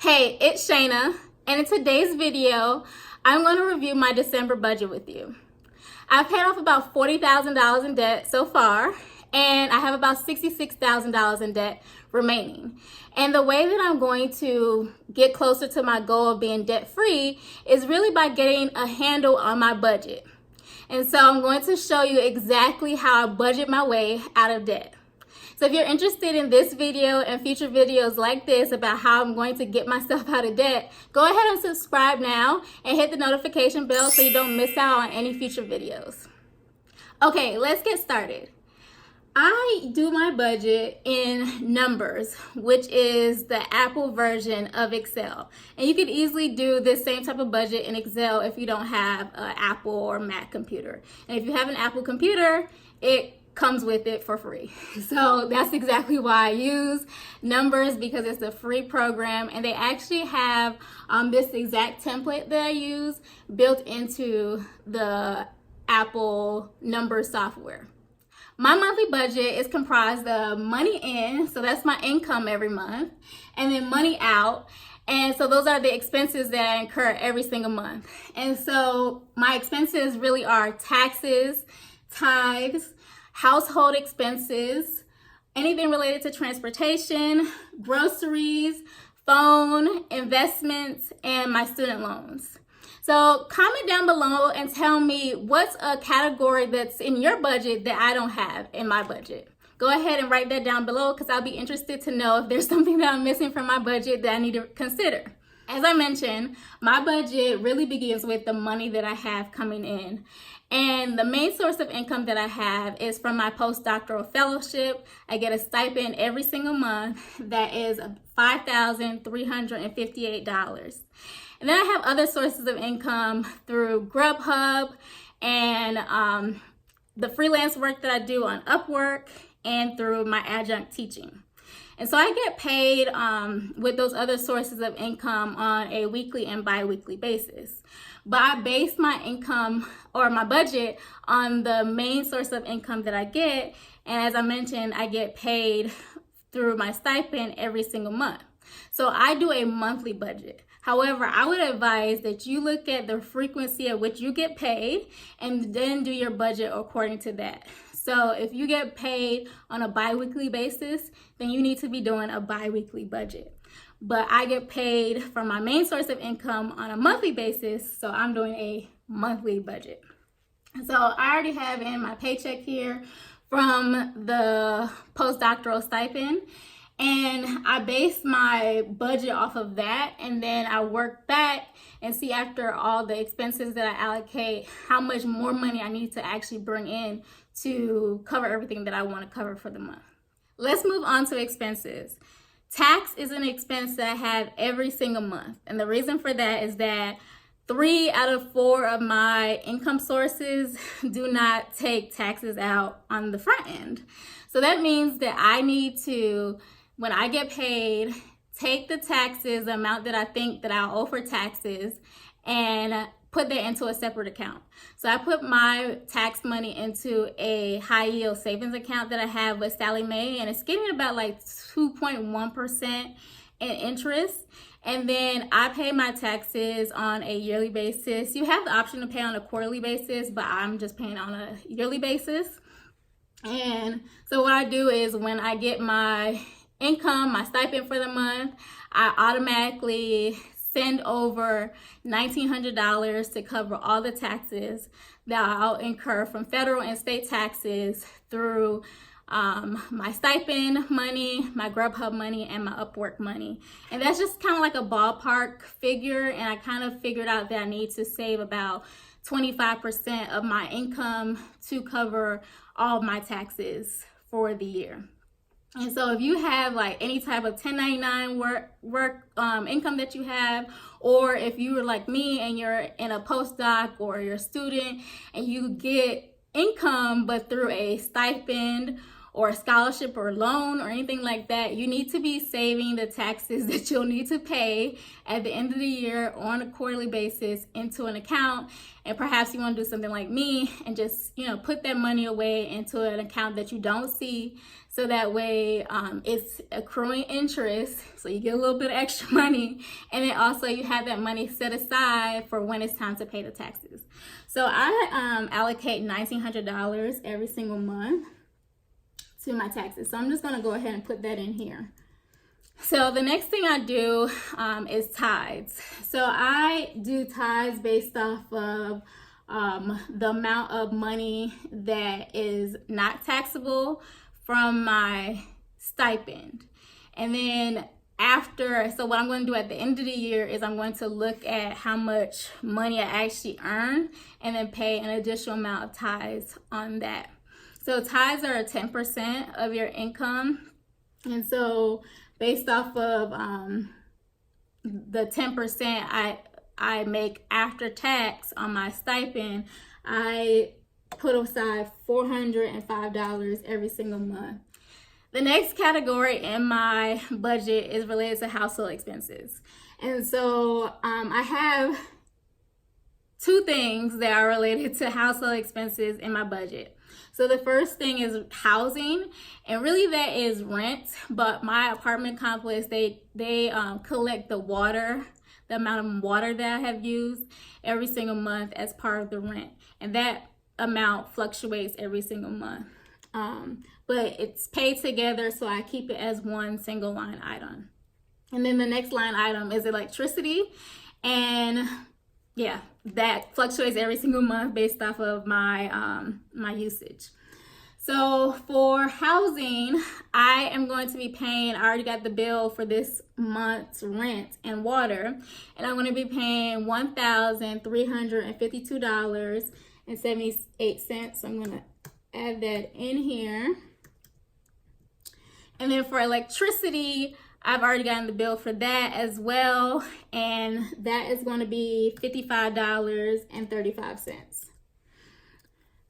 Hey, it's Shayna, and in today's video, I'm going to review my December budget with you. I've paid off about $40,000 in debt so far, and I have about $66,000 in debt remaining. And the way that I'm going to get closer to my goal of being debt-free is really by getting a handle on my budget. And so I'm going to show you exactly how I budget my way out of debt. So if you're interested in this video and future videos like this about how I'm going to get myself out of debt, go ahead and subscribe now and hit the notification bell so you don't miss out on any future videos. Okay, let's get started. I do my budget in Numbers, which is the Apple version of Excel. And you could easily do this same type of budget in Excel if you don't have an Apple or Mac computer. And if you have an Apple computer, it comes with it for free. So that's exactly why I use Numbers, because it's a free program, and they actually have this exact template that I use built into the Apple Numbers software. My monthly budget is comprised of money in, so that's my income every month, and then money out. And so those are the expenses that I incur every single month. And so my expenses really are taxes, tithes, household expenses, anything related to transportation, groceries, phone, investments, and my student loans. So comment down below and tell me what's a category that's in your budget that I don't have in my budget. Go ahead and write that down below, because I'll be interested to know if there's something that I'm missing from my budget that I need to consider. As I mentioned, my budget really begins with the money that I have coming in. And the main source of income that I have is from my postdoctoral fellowship. I get a stipend every single month that is $5,358. And then I have other sources of income through Grubhub and the freelance work that I do on Upwork and through my adjunct teaching. And so I get paid with those other sources of income on a weekly and bi-weekly basis. But I base my income or my budget on the main source of income that I get. And as I mentioned, I get paid through my stipend every single month. So I do a monthly budget. However, I would advise that you look at the frequency at which you get paid and then do your budget according to that. So if you get paid on a bi-weekly basis, then you need to be doing a bi-weekly budget. But I get paid from my main source of income on a monthly basis, so I'm doing a monthly budget. So I already have in my paycheck here from the postdoctoral stipend, and I base my budget off of that, and then I work back and see, after all the expenses that I allocate, how much more money I need to actually bring in to cover everything that I want to cover for the month. Let's move on to expenses. Tax is an expense that I have every single month. And the reason for that is that 3 out of 4 of my income sources do not take taxes out on the front end. So that means that I need to, when I get paid, take the taxes, the amount that I think that I'll owe for taxes, and put that into a separate account. So I put my tax money into a high yield savings account that I have with Sallie Mae, and it's getting about like 2.1% in interest. And then I pay my taxes on a yearly basis. You have the option to pay on a quarterly basis, but I'm just paying on a yearly basis. And so what I do is, when I get my income, my stipend for the month, I automatically send over $1,900 to cover all the taxes that I'll incur from federal and state taxes through my stipend money, my Grubhub money, and my Upwork money. And that's just kind of like a ballpark figure, and I kind of figured out that I need to save about 25% of my income to cover all my taxes for the year. And so if you have like any type of 1099 work income that you have, or if you were like me and you're in a postdoc or you're a student and you get income but through a stipend or a scholarship or loan or anything like that, you need to be saving the taxes that you'll need to pay at the end of the year on a quarterly basis into an account. And perhaps you want to do something like me and just, put that money away into an account that you don't see, so that way it's accruing interest, so you get a little bit of extra money, and then also you have that money set aside for when it's time to pay the taxes. So I allocate $1,900 every single month to my taxes. So I'm just gonna go ahead and put that in here. So the next thing I do is tithes. So I do tithes based off of the amount of money that is not taxable from my stipend. And then so what I'm going to do at the end of the year is I'm going to look at how much money I actually earn and then pay an additional amount of tithes on that. So tithes are 10% of your income. And so based off of the 10% I make after tax on my stipend, I put aside $405 every single month. The next category in my budget is related to household expenses. And so I have two things that are related to household expenses in my budget. So the first thing is housing, and really that is rent, but my apartment complex, they collect the amount of water that I have used every single month as part of the rent. And that amount fluctuates every single month. But it's paid together, so I keep it as one single line item. And then the next line item is electricity. And yeah, that fluctuates every single month based off of my my usage. So for housing, I am going to be paying, I already got the bill for this month's rent and water, and I'm going to be paying $1,352.78. So I'm going to add that in here. And then for electricity, I've already gotten the bill for that as well, and that is going to be $55.35.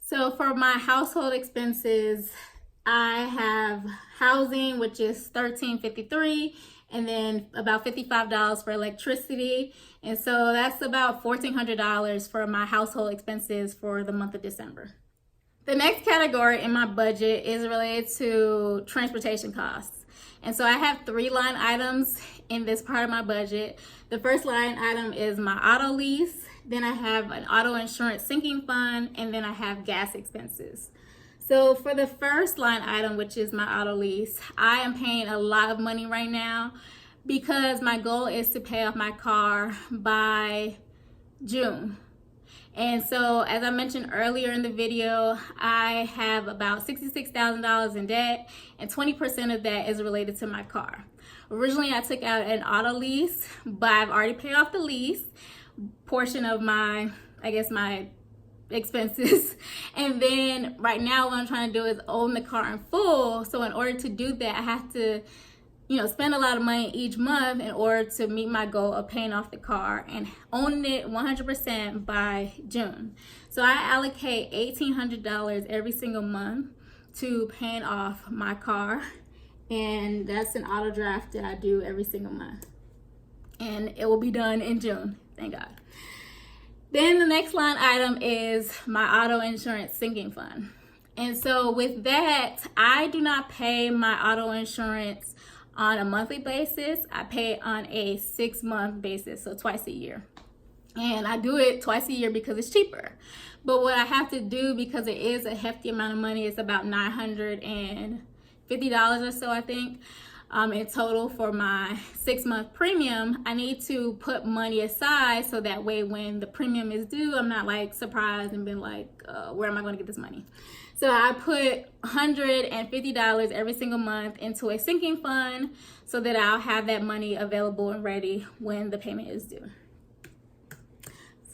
So for my household expenses, I have housing, which is $1,353, and then about $55 for electricity. And so that's about $1,400 for my household expenses for the month of December. The next category in my budget is related to transportation costs. And so I have 3 line items in this part of my budget. The first line item is my auto lease. Then I have an auto insurance sinking fund, and then I have gas expenses. So for the first line item, which is my auto lease, I am paying a lot of money right now because my goal is to pay off my car by June. And so, as I mentioned earlier in the video, I have about $66,000 in debt, and 20% of that is related to my car. Originally, I took out an auto lease, but I've already paid off the lease portion of my expenses. And then right now, what I'm trying to do is own the car in full. So in order to do that, I have to spend a lot of money each month in order to meet my goal of paying off the car and owning it 100% by June. So I allocate $1,800 every single month to paying off my car, and that's an auto draft that I do every single month. And it will be done in June, thank God. Then the next line item is my auto insurance sinking fund. And so with that, I do not pay my auto insurance on a monthly basis. I pay it on a 6-month basis, so twice a year. And I do it twice a year because it's cheaper. But what I have to do, because it is a hefty amount of money, it's about $950 or so, I think, in total for my 6-month premium. I need to put money aside so that way when the premium is due, I'm not like surprised and been like, where am I going to get this money? So I put $150 every single month into a sinking fund so that I'll have that money available and ready when the payment is due.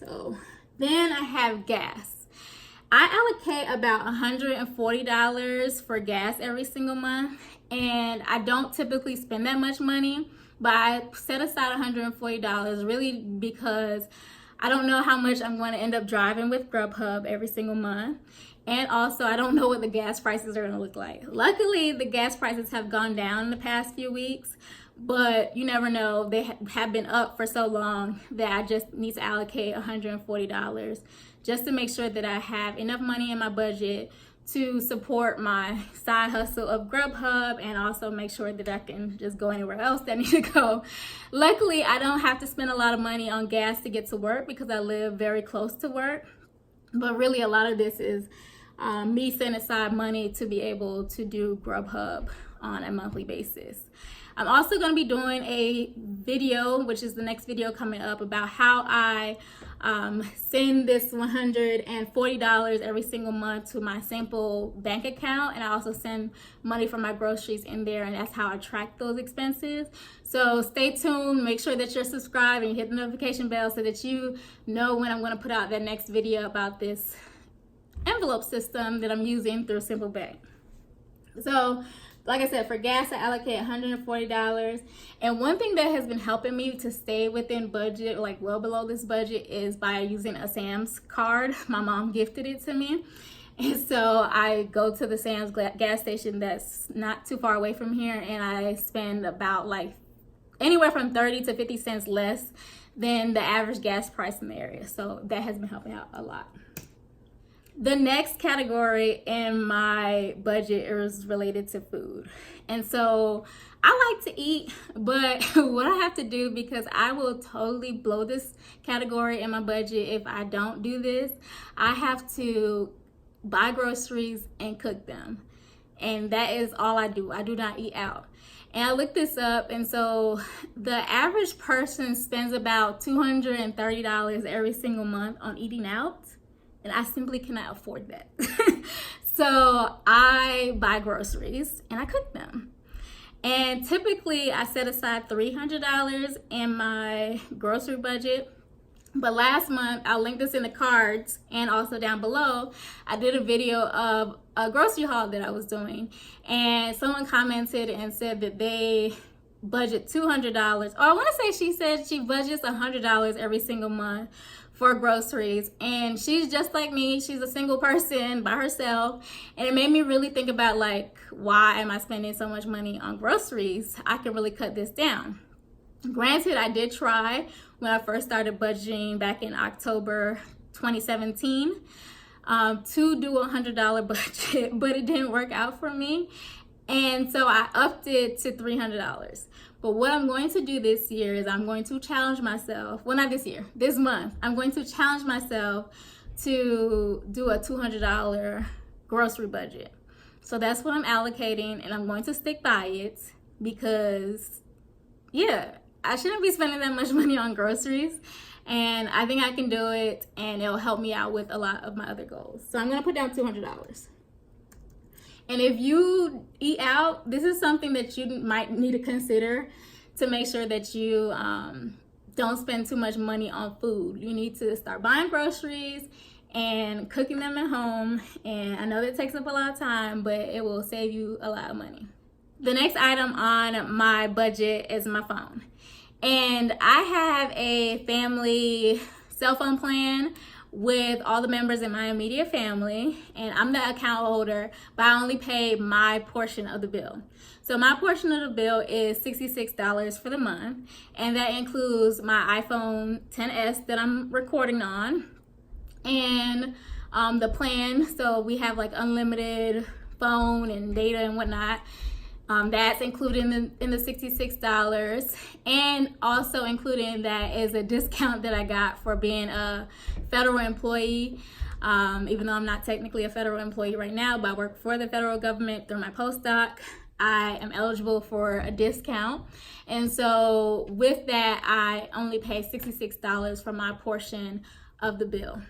So then I have gas. I allocate about $140 for gas every single month, and I don't typically spend that much money, but I set aside $140 really because I don't know how much I'm going to end up driving with Grubhub every single month. And also, I don't know what the gas prices are going to look like. Luckily, the gas prices have gone down in the past few weeks, but you never know. They have been up for so long that I just need to allocate $140 just to make sure that I have enough money in my budget to support my side hustle of Grubhub and also make sure that I can just go anywhere else that I need to go. Luckily, I don't have to spend a lot of money on gas to get to work because I live very close to work. But really, a lot of this is me setting aside money to be able to do Grubhub on a monthly basis. I'm also going to be doing a video, which is the next video coming up, about how I send this $140 every single month to my simple bank account, and I also send money for my groceries in there, and that's how I track those expenses. So stay tuned, make sure that you're subscribed and hit the notification bell so that you know when I'm going to put out that next video about this envelope system that I'm using through Simple Bank. So like I said, for gas, I allocate $140. And one thing that has been helping me to stay within budget, like well below this budget, is by using a Sam's card. My mom gifted it to me. And so I go to the Sam's gas station that's not too far away from here, and I spend about like anywhere from 30 to 50 cents less than the average gas price in the area. So that has been helping out a lot. The next category in my budget is related to food. And so I like to eat, but what I have to do, because I will totally blow this category in my budget if I don't do this, I have to buy groceries and cook them. And that is all I do. I do not eat out. And I looked this up, and so the average person spends about $230 every single month on eating out. And I simply cannot afford that. So I buy groceries and I cook them. And typically I set aside $300 in my grocery budget. But last month, I'll link this in the cards and also down below, I did a video of a grocery haul that I was doing. And someone commented and said that they budget $200. Or I want to say she said she budgets $100 every single month for groceries, and she's just like me. She's a single person by herself, and it made me really think about, like, why am I spending so much money on groceries? I can really cut this down. Granted, I did try when I first started budgeting back in October 2017 to do a $100 budget, but it didn't work out for me, and so I upped it to $300. But what I'm going to do this year is I'm going to challenge myself, well, not this year, this month, I'm going to challenge myself to do a $200 grocery budget. So that's what I'm allocating, and I'm going to stick by it because, yeah, I shouldn't be spending that much money on groceries, and I think I can do it, and it'll help me out with a lot of my other goals. So I'm going to put down $200. And if you eat out, this is something that you might need to consider to make sure that you don't spend too much money on food. You need to start buying groceries and cooking them at home. And I know that takes up a lot of time, but it will save you a lot of money. The next item on my budget is my phone. And I have a family cell phone plan with all the members in my immediate family, and I'm the account holder, but I only pay my portion of the bill. So my portion of the bill is $66 for the month, and that includes my iPhone XS that I'm recording on, and the plan. So we have like unlimited phone and data and whatnot. That's included in the $66, and also included in that is a discount that I got for being a federal employee. Even though I'm not technically a federal employee right now, but I work for the federal government through my postdoc, I am eligible for a discount. And so with that, I only pay $66 for my portion of the bill.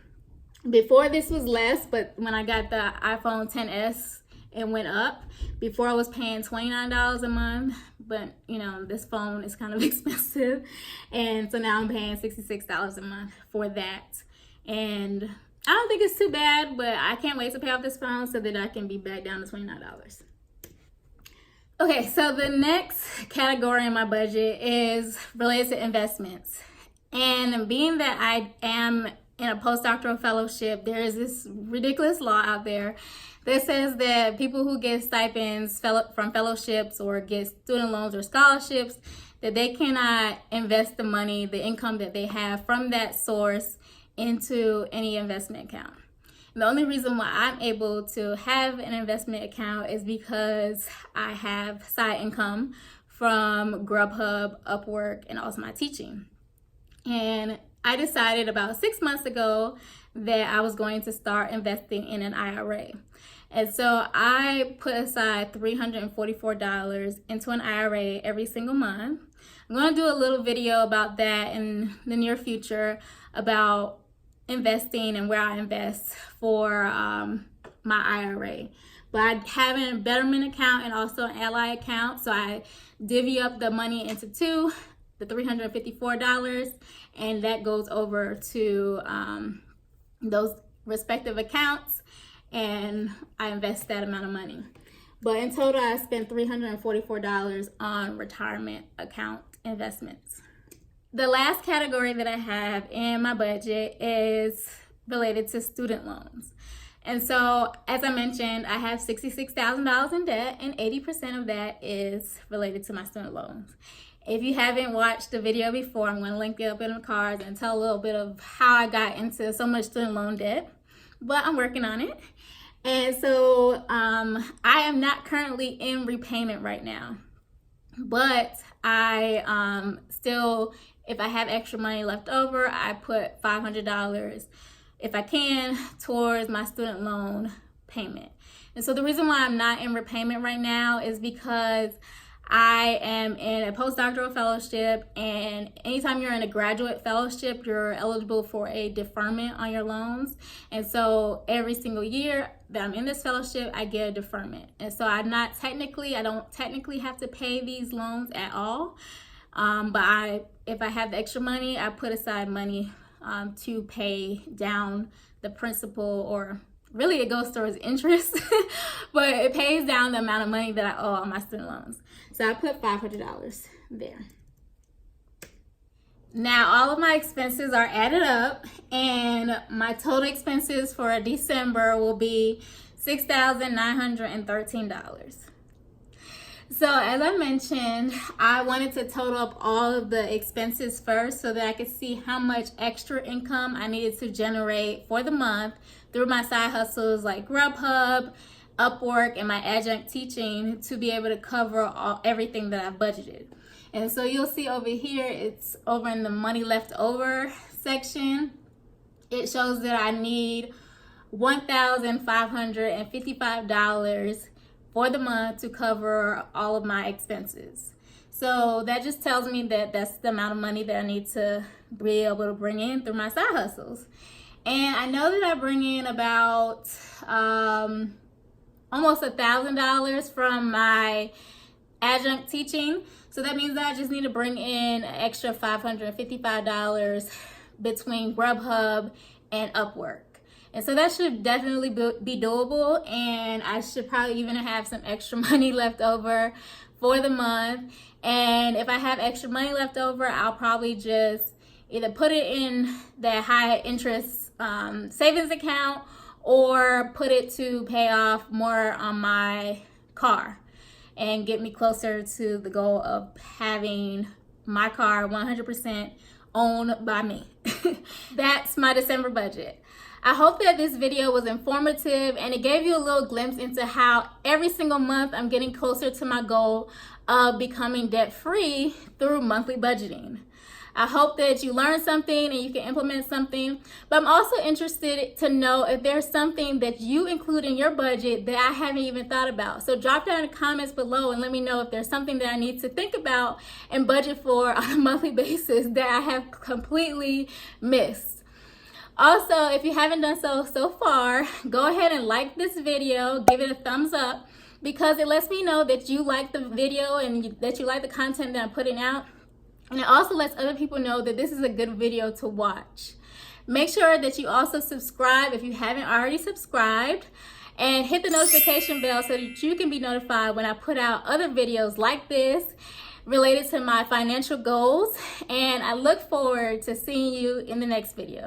Before this was less, but when I got the iPhone XS, it went up. Before I was paying $29 a month, but you know, this phone is kind of expensive. And so now I'm paying $66 a month for that. And I don't think it's too bad, but I can't wait to pay off this phone so that I can be back down to $29. Okay, so the next category in my budget is related to investments. And being that I am in a postdoctoral fellowship, there is this ridiculous law out there that says that people who get stipends from fellowships or get student loans or scholarships, that they cannot invest the money, the income that they have from that source into any investment account. And the only reason why I'm able to have an investment account is because I have side income from Grubhub, Upwork, and also my teaching. And I decided about 6 months ago that I was going to start investing in an IRA. And so I put aside $344 into an IRA every single month. I'm going to do a little video about that in the near future about investing and where I invest for my IRA. But I have a Betterment account and also an Ally account. So I divvy up the money into two, the $354, and that goes over to those respective accounts, and I invest that amount of money. But in total, I spent $344 on retirement account investments. The last category that I have in my budget is related to student loans. And so, as I mentioned, I have $66,000 in debt, and 80% of that is related to my student loans. If you haven't watched the video before, I'm going to link it up in the cards and tell a little bit of how I got into so much student loan debt, but I'm working on it. And so I am not currently in repayment right now, but I still, if I have extra money left over, I put $500, if I can, towards my student loan payment. And so the reason why I'm not in repayment right now is because I am in a postdoctoral fellowship, and anytime you're in a graduate fellowship, you're eligible for a deferment on your loans. And so every single year that I'm in this fellowship, I get a deferment. And so I don't technically have to pay these loans at all. But if I have the extra money, I put aside money to pay down the principal, or really it goes towards interest, but it pays down the amount of money that I owe on my student loans. So I put $500 there. Now all of my expenses are added up, and my total expenses for December will be $6,913. So as I mentioned, I wanted to total up all of the expenses first so that I could see how much extra income I needed to generate for the month through my side hustles like Grubhub, Upwork, and my adjunct teaching to be able to cover everything that I've budgeted. And so you'll see over here, it's over in the money left over section. It shows that I need $1,555 for the month to cover all of my expenses. So that just tells me that that's the amount of money that I need to be able to bring in through my side hustles. And I know that I bring in about almost $1,000 from my adjunct teaching. So that means that I just need to bring in an extra $555 between Grubhub and Upwork. And so that should definitely be doable, and I should probably even have some extra money left over for the month. And if I have extra money left over, I'll probably just either put it in that high interest savings account, or put it to pay off more on my car and get me closer to the goal of having my car 100% owned by me. That's my December budget. I hope that this video was informative and it gave you a little glimpse into how every single month I'm getting closer to my goal of becoming debt-free through monthly budgeting. I hope that you learned something and you can implement something, but I'm also interested to know if there's something that you include in your budget that I haven't even thought about. So drop down in the comments below and let me know if there's something that I need to think about and budget for on a monthly basis that I have completely missed. Also, if you haven't done so far, go ahead and like this video, give it a thumbs up, because it lets me know that you like the video and that you like the content that I'm putting out. And it also lets other people know that this is a good video to watch. Make sure that you also subscribe if you haven't already subscribed, and hit the notification bell so that you can be notified when I put out other videos like this. related to my financial goals. And I look forward to seeing you in the next video.